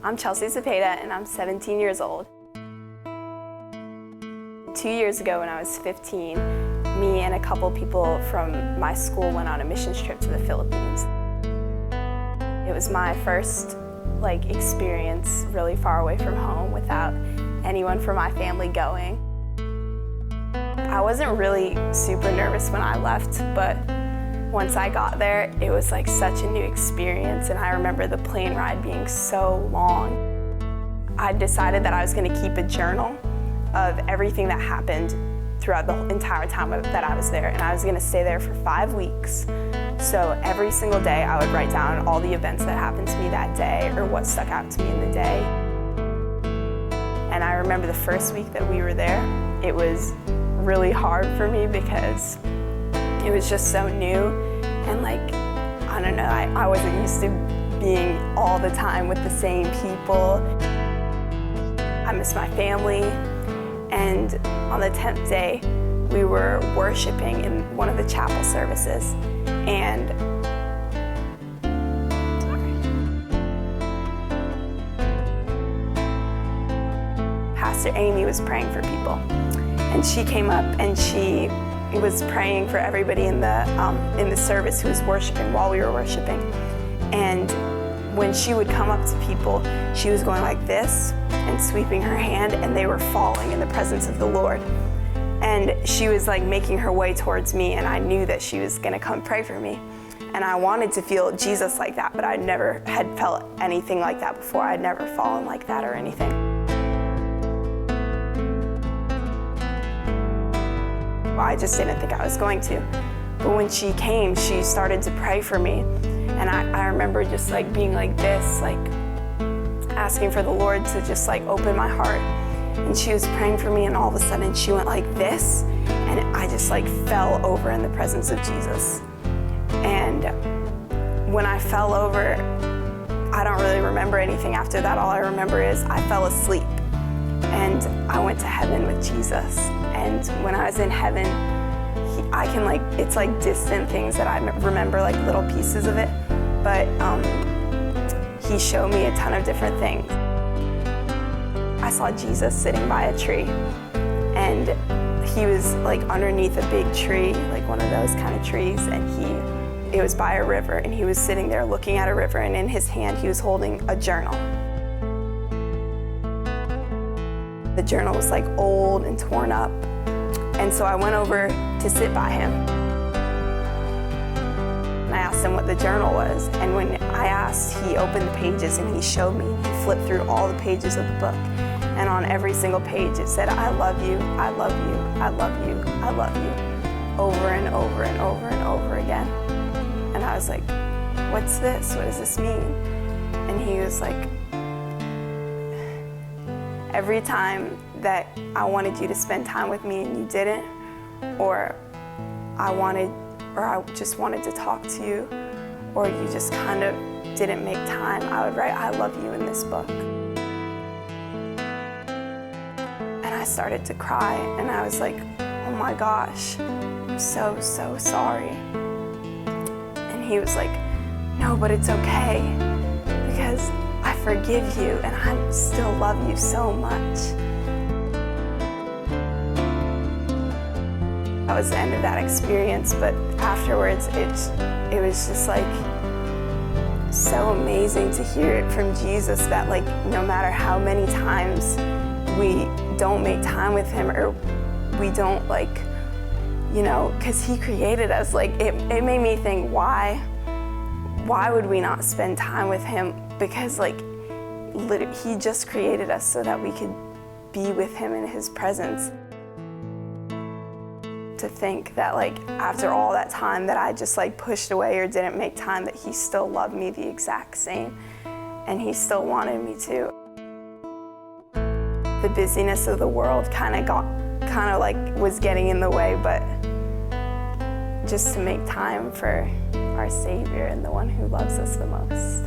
I'm Chelsea Cepeda, and I'm 17 years old. 2 years ago, when I was 15, me and a couple people from my school went on a missions trip to the Philippines. It was my first experience really far away from home without anyone from my family going. I wasn't really super nervous when I left, but once I got there, it was such a new experience, and I remember the plane ride being so long. I decided that I was going to keep a journal of everything that happened throughout the entire time that I was there, and I was going to stay there for 5 weeks. So every single day I would write down all the events that happened to me that day or what stuck out to me in the day. And I remember the first week that we were there, it was really hard for me because it was just so new, and I don't know, I wasn't used to being all the time with the same people. I miss my family, and on the 10th day, we were worshiping in one of the chapel services, and Pastor Amy was praying for people, and she came up and she was praying for everybody in the service who was worshiping while we were worshiping. And when she would come up to people, she was going like this and sweeping her hand, and they were falling in the presence of the Lord. And she was making her way towards me, and I knew that she was gonna come pray for me. And I wanted to feel Jesus like that, but I never had felt anything like that before. I'd never fallen like that or anything. I just didn't think I was going to. But when she came, she started to pray for me. And I remember just being like this, asking for the Lord to just open my heart. And she was praying for me, and all of a sudden she went like this, and I just fell over in the presence of Jesus. And when I fell over, I don't really remember anything after that. All I remember is I fell asleep, and I went to heaven with Jesus. And when I was in heaven, it's distant things that I remember, little pieces of it, but he showed me a ton of different things. I saw Jesus sitting by a tree, and he was underneath a big tree, one of those kind of trees, and it was by a river, and he was sitting there looking at a river, and in his hand he was holding a journal. The journal was old and torn up, and so I went over to sit by him. And I asked him what the journal was, and when I asked, he opened the pages and he showed me. He flipped through all the pages of the book, and on every single page it said, "I love you, I love you, I love you, I love you," over and over and over and over again. And I was like, "What's this? What does this mean?" And he was like, "Every time that I wanted you to spend time with me and you didn't, or I just wanted to talk to you, or you just kind of didn't make time, I would write 'I love you' in this book." And I started to cry, and I was like, "Oh my gosh, I'm so, so sorry." And he was like, "No, but it's okay, because I forgive you, and I still love you so much." That was the end of that experience, but afterwards it was just so amazing to hear it from Jesus that no matter how many times we don't make time with him, or we don't because he created us, it made me think, why would we not spend time with him? Because he just created us so that we could be with him in his presence. To think that after all that time that I just pushed away or didn't make time, that he still loved me the exact same, and he still wanted me to. The busyness of the world was getting in the way, but just to make time for our Savior and the one who loves us the most.